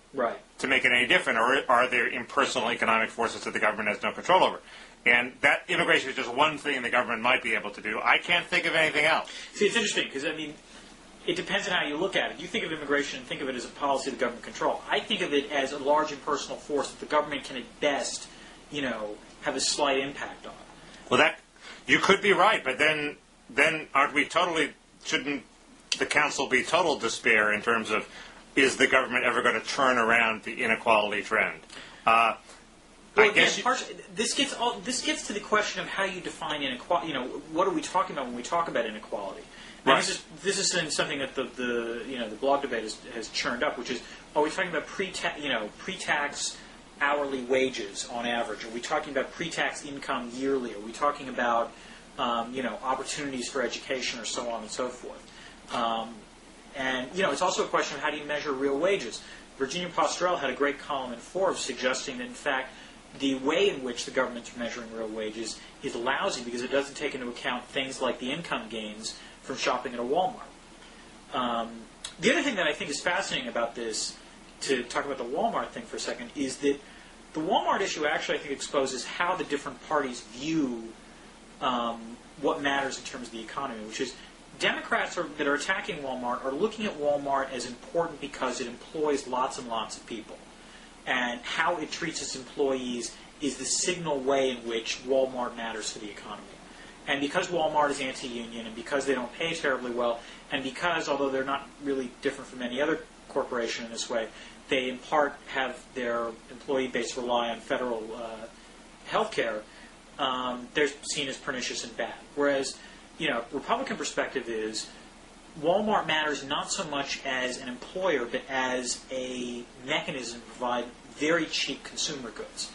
C: to make it any different, or are there impersonal economic forces that the government has no control over? And that immigration is just one thing the government might be able to do. I can't think of anything else.
B: See, it's interesting because, it depends on how you look at it. You think of immigration and think of it as a policy the government control. I think of it as a large impersonal force that the government can at best, have a slight impact on.
C: Well, you could be right, but then aren't we shouldn't the council be total despair in terms of, is the government ever going to turn around the inequality trend?
B: Well, this gets to the question of how you define inequality. What are we talking about when we talk about inequality? Right. This is something that the blog debate has churned up, which is, are we talking about pre-tax hourly wages on average? Are we talking about pre-tax income yearly? Are we talking about opportunities for education, or so on and so forth? And it's also a question of how do you measure real wages. Virginia Postrel had a great column in Forbes suggesting that, in fact, the way in which the government's measuring real wages is lousy because it doesn't take into account things like the income gains from shopping at a Wal-Mart. The other thing that I think is fascinating about this, to talk about the Wal-Mart thing for a second, is that the Wal-Mart issue actually, I think, exposes how the different parties view what matters in terms of the economy, which is Democrats that are attacking Wal-Mart are looking at Wal-Mart as important because it employs lots and lots of people. And how it treats its employees is the signal way in which Wal-Mart matters for the economy. And because Wal-Mart is anti-union, and because they don't pay terribly well, and because, although they're not really different from any other corporation in this way, they in part have their employee base rely on federal health care, they're seen as pernicious and bad. Whereas, Republican perspective is, Walmart matters not so much as an employer, but as a mechanism to provide very cheap consumer goods.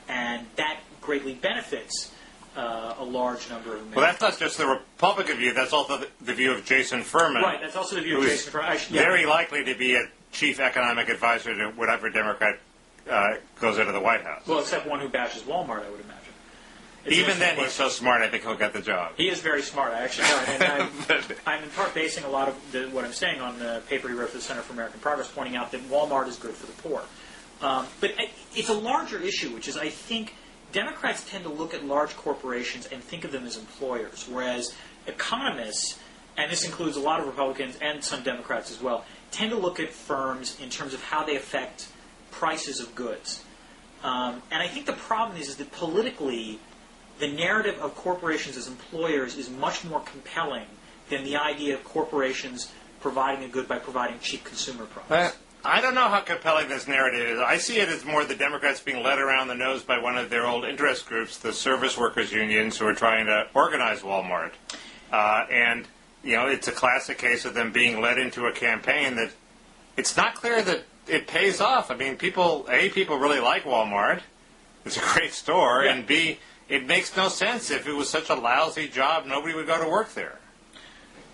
B: And that greatly benefits a large number of Americans.
C: Well, that's not just the Republican view. That's also the view of Jason Furman.
B: Right, that's also the view of Jason Furman.
C: Very likely to be a chief economic advisor to whatever Democrat goes into the White House.
B: Well, except one who bashes Walmart, I would imagine.
C: Even then, he's so smart, I think he'll get the job.
B: He is very smart, I actually know. And I'm in part basing a lot of what I'm saying on the paper he wrote for the Center for American Progress, pointing out that Walmart is good for the poor. But it's a larger issue, which is I think Democrats tend to look at large corporations and think of them as employers, whereas economists, and this includes a lot of Republicans and some Democrats as well, tend to look at firms in terms of how they affect prices of goods. And I think the problem is that politically, the narrative of corporations as employers is much more compelling than the idea of corporations providing a good by providing cheap consumer products.
C: I don't know how compelling this narrative is. I see it as more the Democrats being led around the nose by one of their old interest groups, the service workers unions, who are trying to organize Walmart. And, it's a classic case of them being led into a campaign that it's not clear that it pays off. I mean, people really like Walmart. It's a great store.
B: Yeah.
C: And B, it makes no sense. If it was such a lousy job, nobody would go to work there.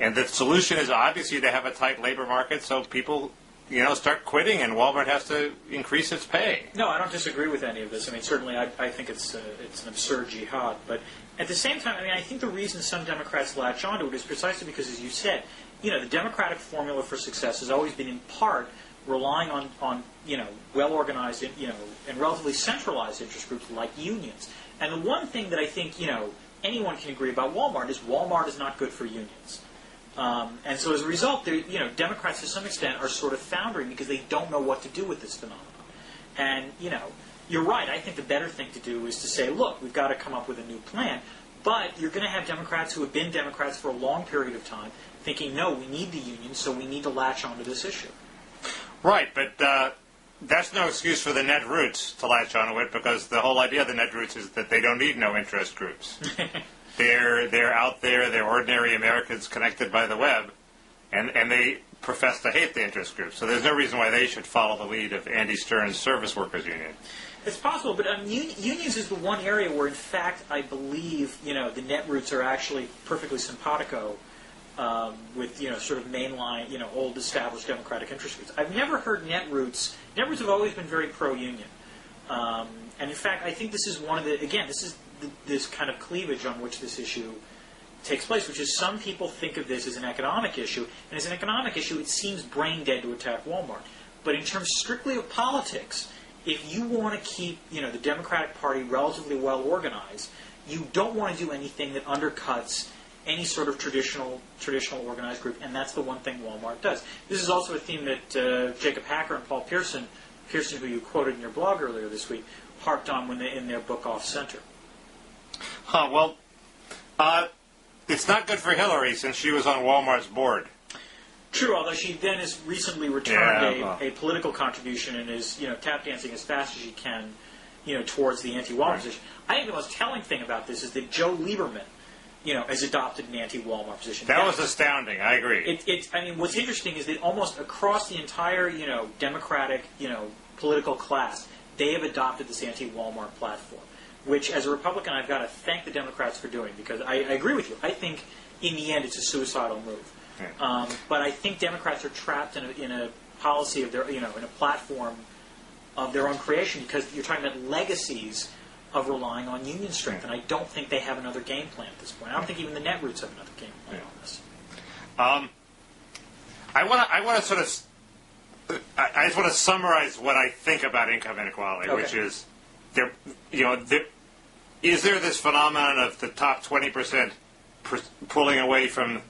C: And the solution is obviously to have a tight labor market so people start quitting, and Walmart has to increase its pay.
B: No, I don't disagree with any of this. I mean, certainly I think it's an absurd jihad. But at the same time, I mean, I think the reason some Democrats latch onto it is precisely because, as you said, the Democratic formula for success has always been in part relying on well-organized, and relatively centralized interest groups like unions. And the one thing that I think, anyone can agree about Walmart is not good for unions. And so as a result, Democrats to some extent are sort of foundering because they don't know what to do with this phenomenon. And, you're right. I think the better thing to do is to say, look, we've got to come up with a new plan. But you're going to have Democrats who have been Democrats for a long period of time thinking, no, we need the unions, so we need to latch onto this issue.
C: Right, but that's no excuse for the net roots to latch onto it, because the whole idea of the net roots is that they don't need no interest groups. They're out there, they're ordinary Americans connected by the web, and they profess to hate the interest groups. So there's no reason why they should follow the lead of Andy Stern's Service Workers Union.
B: It's possible, but unions is the one area where, in fact, I believe the net roots are actually perfectly simpatico with sort of mainline, old established Democratic interest groups. I've never heard net roots. Net roots have always been very pro-union, and in fact, I think this is one of the this kind of cleavage on which this issue takes place, which is some people think of this as an economic issue, and as an economic issue, it seems brain dead to attack Walmart. But in terms strictly of politics, if you want to keep the Democratic Party relatively well organized, you don't want to do anything that undercuts any sort of traditional organized group, and that's the one thing Walmart does. This is also a theme that Jacob Hacker and Paul Pearson, who you quoted in your blog earlier this week, harped on in their book Off Center.
C: Well, it's not good for Hillary since she was on Walmart's board.
B: True, although she then has recently returned a political contribution and is tap dancing as fast as she can towards the anti-Walmart position. I think the most telling thing about this is that Joe Lieberman has adopted an anti-Walmart position.
C: That was astounding. I agree.
B: I mean, what's interesting is that almost across the entire Democratic political class, they have adopted this anti-Walmart platform, which, as a Republican, I've got to thank the Democrats for doing, because I agree with you. I think in the end it's a suicidal move.
C: Yeah.
B: But I think Democrats are trapped in a policy of their, in a platform of their own creation, because you're talking about legacies of relying on union strength, and I don't think they have another game plan at this point. I don't think even the net roots have another game plan on this.
C: I want to sort of, I just want to summarize what I think about income inequality,
B: Okay.
C: which is is there this phenomenon of the top 20% pulling away from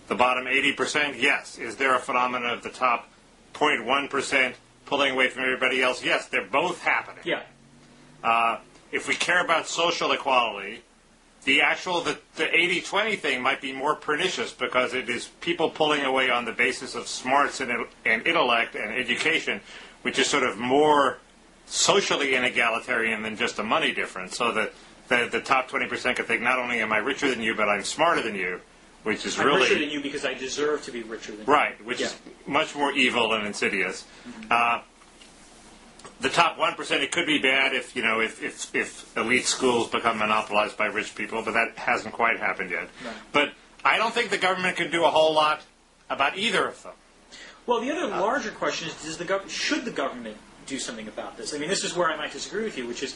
C: the bottom 80%? Yes. Is there a phenomenon of the top 0.1% pulling away from everybody else? Yes. They're both happening.
B: Yeah.
C: If we care about social equality, the 80-20 thing might be more pernicious, because it is people pulling away on the basis of smarts and intellect and education, which is sort of more socially inegalitarian than just a money difference. So that the top 20% could think, not only am I richer than you, but I'm smarter than you. which is
B: I'm
C: really
B: richer than you because I deserve to be richer than you.
C: right, which is much more evil and insidious. The top 1%, it could be bad if if elite schools become monopolized by rich people, but that hasn't quite happened yet.
B: Right.
C: But I don't think the government can do a whole lot about either of them.
B: Well, the other larger question is, should the government do something about this? I mean, this is where I might disagree with you, which is,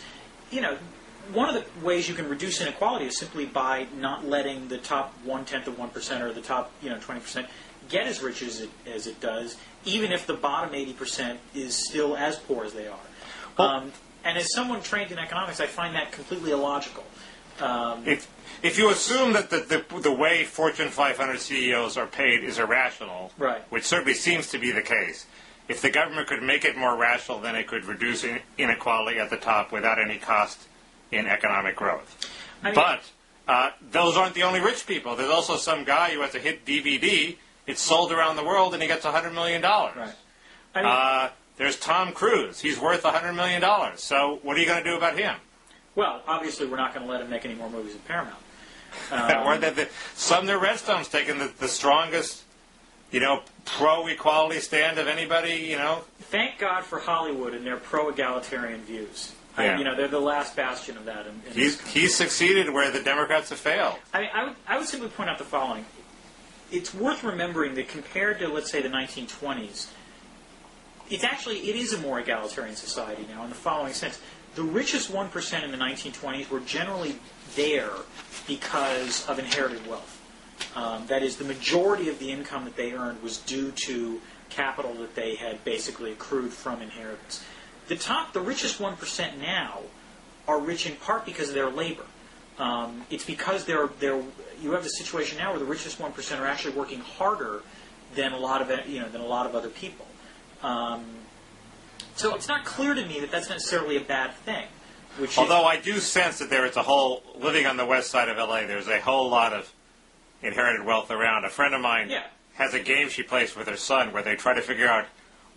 B: one of the ways you can reduce inequality is simply by not letting the top 1/10 of 1% or the top 20% get as rich as it does, even if the bottom 80% is still as poor as they are.
C: Well,
B: and as someone trained in economics, I find that completely illogical.
C: If you assume that the way Fortune 500 CEOs are paid is irrational,
B: right,
C: which certainly seems to be the case, if the government could make it more rational, then it could reduce inequality at the top without any cost in economic growth. But those aren't the only rich people. There's also some guy who has a hit DVD. It's sold around the world, and he gets $100 million.
B: Right.
C: There's Tom Cruise. He's worth $100 million. So what are you going to do about him?
B: Well, obviously, we're not going to let him make any more movies at Paramount.
C: Sumner Redstone's taken the strongest, pro-equality stand of anybody,
B: Thank God for Hollywood and their pro-egalitarian views.
C: Yeah.
B: They're the last bastion of that.
C: He's succeeded where the Democrats have failed.
B: I would simply point out the following. It's worth remembering that compared to, let's say, the 1920s, it is a more egalitarian society now in the following sense. The richest 1% in the 1920s were generally there because of inherited wealth. That is, the majority of the income that they earned was due to capital that they had basically accrued from inheritance. The richest 1% now are rich in part because of their labor. It's because you have the situation now where the richest 1% are actually working harder than a lot of other people. So it's not clear to me that that's necessarily a bad thing.
C: Although I do sense that there is living on the west side of LA, there's a whole lot of inherited wealth around. A friend of mine has a game she plays with her son where they try to figure out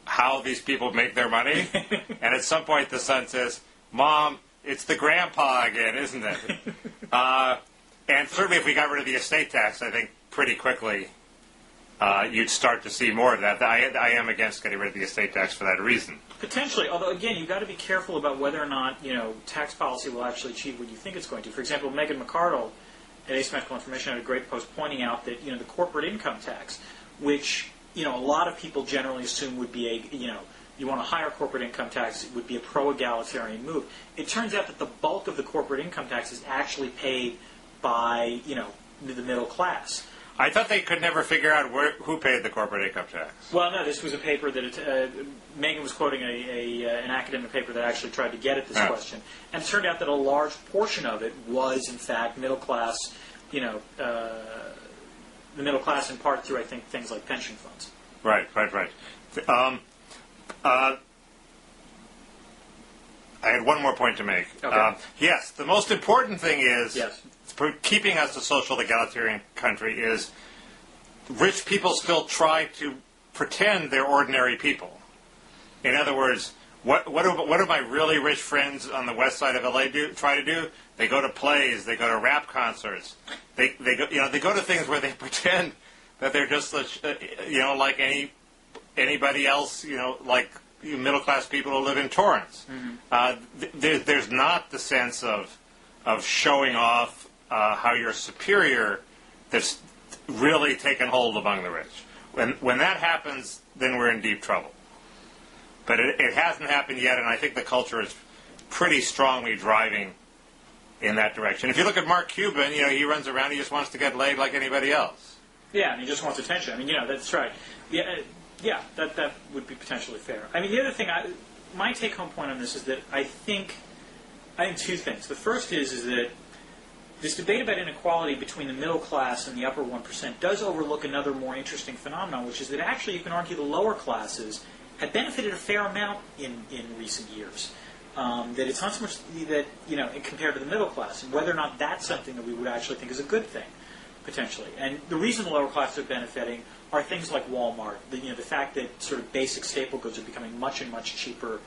C: how these people make their money. And at some point the son says, "Mom, it's the grandpa again, isn't it?" And certainly if we got rid of the estate tax, I think pretty quickly you'd start to see more of that. I am against getting rid of the estate tax for that reason.
B: Potentially, although again, you've got to be careful about whether or not tax policy will actually achieve what you think it's going to. For example, Megan McArdle at Asymmetrical Information had a great post pointing out that the corporate income tax, which a lot of people generally assume would be you want a higher corporate income tax, it would be a pro-egalitarian move. It turns out that the bulk of the corporate income tax is actually paid by the middle class.
C: I thought they could never figure out who paid the corporate income tax.
B: Well, no, this was a paper that Megan was quoting an academic paper that actually tried to get at this question. And it turned out that a large portion of it was, in fact, middle class, the middle class in part through, I think, things like pension funds.
C: Right. I had one more point to make.
B: Okay.
C: Yes, the most important thing is for keeping us a social egalitarian country is rich people still try to pretend they're ordinary people. In other words, what do my really rich friends on the west side of LA try to do? They go to plays, they go to rap concerts, they go to things where they pretend that they're just like anybody else, like middle class people who live in Torrance. Mm-hmm. There's not the sense of showing off how you're superior that's really taken hold among the rich. When that happens, then we're in deep trouble. But it hasn't happened yet, and I think the culture is pretty strongly driving in that direction. If you look at Mark Cuban, he runs around, he just wants to get laid like anybody else.
B: Yeah, and he just wants attention. I mean, that's right. Yeah, that would be potentially fair. I mean, the other thing, my take-home point on this is that I think two things. The first is that this debate about inequality between the middle class and the upper 1% does overlook another more interesting phenomenon, which is that actually you can argue the lower classes have benefited a fair amount in recent years. That it's not so much that, compared to the middle class, and whether or not that's something that we would actually think is a good thing, potentially. And the reason the lower classes are benefiting are things like Wal-Mart, the fact that sort of basic staple goods are becoming much and much cheaper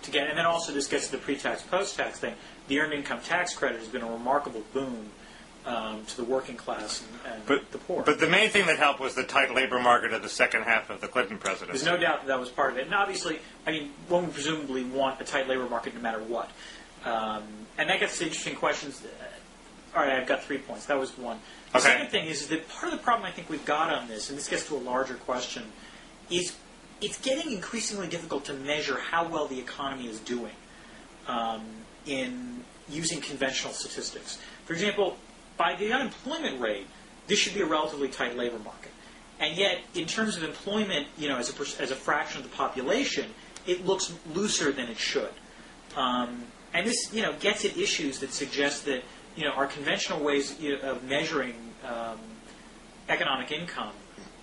B: to get. And then also this gets to the pre-tax, post-tax thing. The earned income tax credit has been a remarkable boon to the working class and the poor.
C: But the main thing that helped was the tight labor market of the second half of the Clinton presidency.
B: There's no doubt that was part of it. And obviously, I mean, one would presumably want a tight labor market no matter what. And that gets to interesting questions. All right, I've got 3 points. That was one. The second thing is that part of the problem I think we've got on this, and this gets to a larger question, is it's getting increasingly difficult to measure how well the economy is doing in using conventional statistics. For example, by the unemployment rate, this should be a relatively tight labor market. And yet, in terms of employment, as a fraction of the population, it looks looser than it should. And this, gets at issues that suggest that, our conventional ways of measuring economic income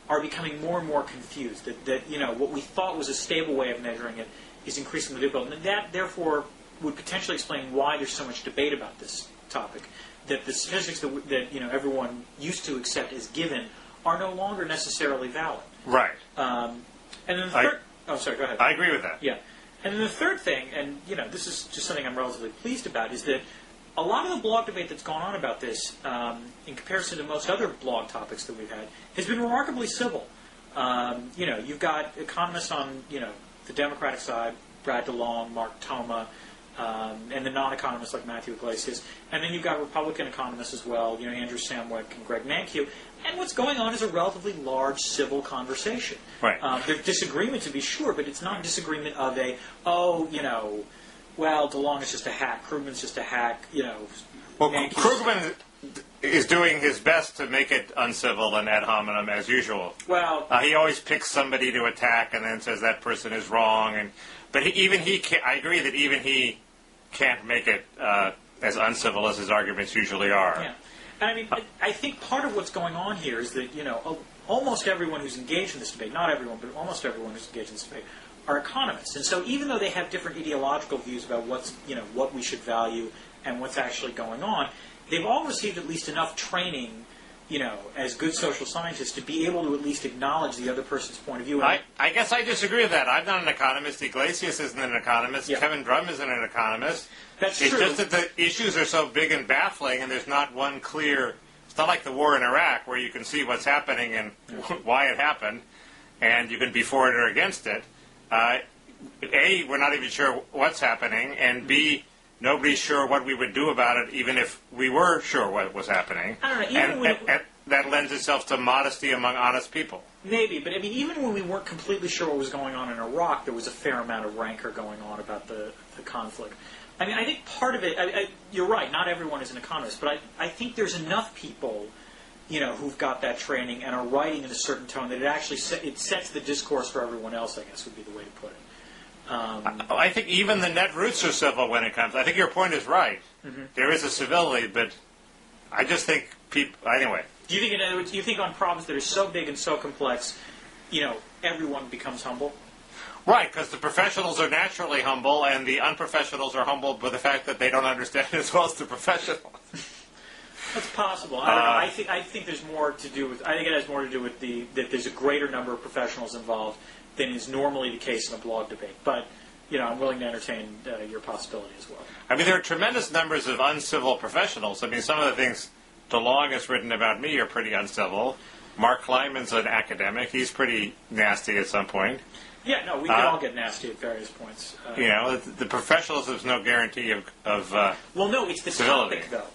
B: are becoming more and more confused. That what we thought was a stable way of measuring it is increasingly difficult. And that, therefore, would potentially explain why there's so much debate about this topic. That the statistics that everyone used to accept as given are no longer necessarily valid.
C: Right.
B: And then the third... sorry, go ahead.
C: I agree with that.
B: Yeah. And then the third thing, and this is just something I'm relatively pleased about, is that a lot of the blog debate that's gone on about this, in comparison to most other blog topics that we've had, has been remarkably civil. You've got economists on the Democratic side, Brad DeLong, Mark Toma, and the non-economists like Matthew Iglesias, and then you've got Republican economists as well, Andrew Samwick and Greg Mankiw. And what's going on is a relatively large civil conversation.
C: Right.
B: There's disagreement, to be sure, but it's not disagreement of well, DeLong is just a hack, Krugman's just a hack,
C: Well,
B: Mankew's...
C: Krugman is doing his best to make it uncivil and ad hominem as usual.
B: Well,
C: he always picks somebody to attack and then says that person is wrong. But I agree that even he can't make it as uncivil as his arguments usually are.
B: Yeah. And I mean, I think part of what's going on here is that, almost everyone who's engaged in this debate, not everyone, but almost everyone who's engaged in this debate, are economists. And so even though they have different ideological views about what we should value and what's actually going on, they've all received at least enough training, as good social scientists to be able to at least acknowledge the other person's point of view.
C: I guess I disagree with that. I'm not an economist. Iglesias isn't an economist.
B: Yeah.
C: Kevin Drum isn't an economist.
B: That's
C: it's
B: true.
C: Just that the issues are so big and baffling, and there's not one clear... It's not like the war in Iraq, where you can see what's happening and why it happened, and you can be for it or against it. A, we're not even sure what's happening, and B, nobody's sure what we would do about it, even if we were sure what was happening.
B: I don't know.
C: And that lends itself to modesty among honest people.
B: Maybe, but I mean, even when we weren't completely sure what was going on in Iraq, there was a fair amount of rancor going on about the conflict. I mean, I think part of it, you're right, not everyone is an economist, but I think there's enough people, who've got that training and are writing in a certain tone that it actually it sets the discourse for everyone else, I guess would be the way to put it.
C: I think even the net roots are civil when it comes. I think your point is right. Mm-hmm. There is a civility, but I just think people... Anyway.
B: Do you think, in other words, on problems that are so big and so complex, everyone becomes humble?
C: Right, because the professionals are naturally humble, and the unprofessionals are humbled by the fact that they don't understand as well as the professionals.
B: That's possible. I don't know. I think there's more to do with... I think it has more to do with that there's a greater number of professionals involved than is normally the case in a blog debate. But, I'm willing to entertain your possibility as well.
C: I mean, there are tremendous numbers of uncivil professionals. I mean, some of the things DeLong has written about me are pretty uncivil. Mark Kleinman's an academic. He's pretty nasty at some point.
B: Yeah, no, we can all get nasty at various points.
C: The professionalism is no guarantee of
B: well, no, it's the
C: civility.
B: Topic, though.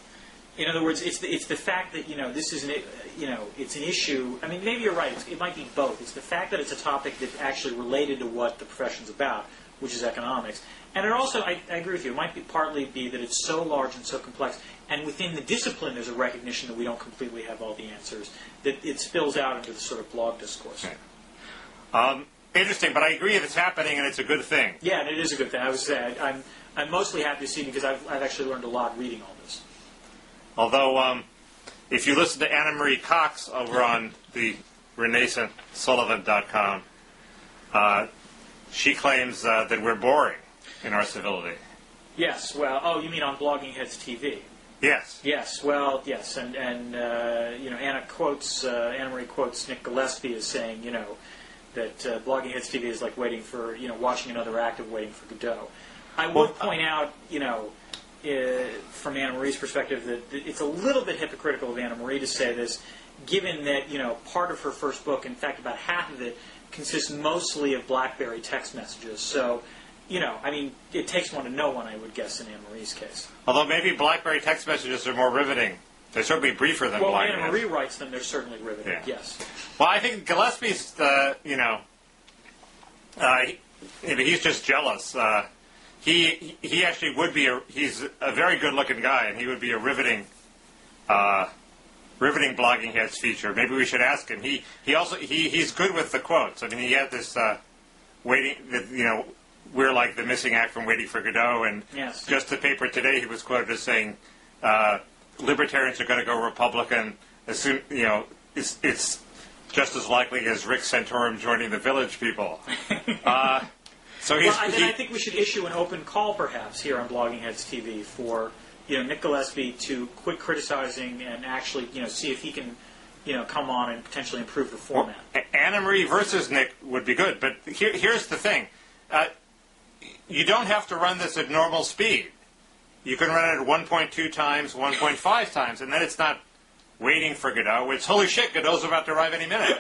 B: In other words, it's the fact that this is it's an issue. I mean, maybe you're right. It might be both. It's the fact that it's a topic that's actually related to what the profession's about, which is economics. And it also, I agree with you. It might partly be that it's so large and so complex, and within the discipline, there's a recognition that we don't completely have all the answers. That it spills out into the sort of blog discourse.
C: Okay. Interesting, but I agree that it's happening and it's a good thing.
B: Yeah, and it is a good thing. I would say I'm mostly happy to see it because I've actually learned a lot reading all this.
C: Although, if you listen to Anna Marie Cox over on the RenaissantSullivan.com, she claims that we're boring in our civility.
B: Yes, well, you mean on Bloggingheads TV?
C: Yes.
B: Yes, well, yes, and Anna Marie quotes Nick Gillespie as saying, that Bloggingheads TV is like waiting for, watching another act of Waiting for Godot. I would point out, from Anna Marie's perspective, that it's a little bit hypocritical of Anna Marie to say this, given that part of her first book, in fact, about half of it, consists mostly of BlackBerry text messages. So, it takes one to know one, I would guess, in Anna Marie's case.
C: Although maybe BlackBerry text messages are more riveting. They're certainly briefer than
B: Well,
C: Bloggingheads.
B: Anna Marie writes them. They're certainly riveting.
C: Yeah.
B: Yes.
C: Well, I think Gillespie's, he's just jealous. He actually would be he's a very good-looking guy, and he would be a riveting Bloggingheads feature. Maybe we should ask him. He's good with the quotes. I mean, he had this we're like the missing act from Waiting for Godot, and
B: yes.
C: Just the paper today, he was quoted as saying, libertarians are going to go Republican as soon, it's just as likely as Rick Santorum joining the Village People. So
B: I think we should issue an open call, perhaps, here on Bloggingheads TV for Nick Gillespie to quit criticizing and actually see if he can come on and potentially improve the format.
C: Well, Anna Marie versus Nick would be good, but here's the thing: you don't have to run this at normal speed. You can run it at 1.2 times, 1.5 times, and then it's not waiting for Godot. It's holy shit, Godot's about to arrive any minute.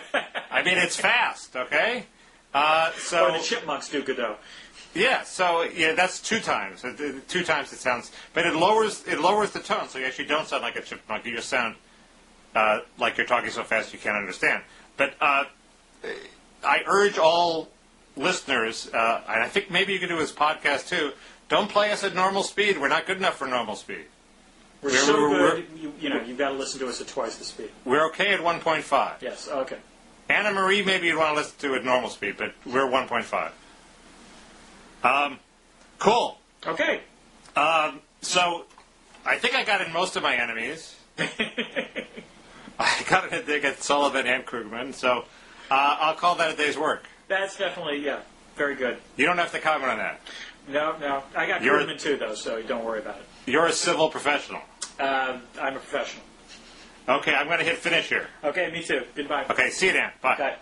C: I mean, it's fast, okay?
B: Or the chipmunks do Godot.
C: Yeah, so that's 2 times. 2 times it sounds, but it lowers the tone, so you actually don't sound like a chipmunk. You just sound like you're talking so fast you can't understand. But I urge all listeners, and I think maybe you can do his podcast too. Don't play us at normal speed. We're not good enough for normal speed.
B: We're so good. You've got to listen to us at twice the speed.
C: We're okay at 1.5.
B: Yes. Okay.
C: Anna Marie, maybe you'd want to listen to at normal speed, but we're 1.5. Cool.
B: Okay.
C: So, I think I got in most of my enemies. I got a dig at Sullivan and Krugman, so I'll call that a day's work.
B: That's definitely, very good.
C: You don't have to comment on that.
B: No. I got Krugman too, though, so don't worry about it.
C: You're a civil professional.
B: I'm a professional.
C: Okay, I'm going to hit finish here.
B: Okay, me too. Goodbye.
C: Okay, see you then. Bye.
B: Bye.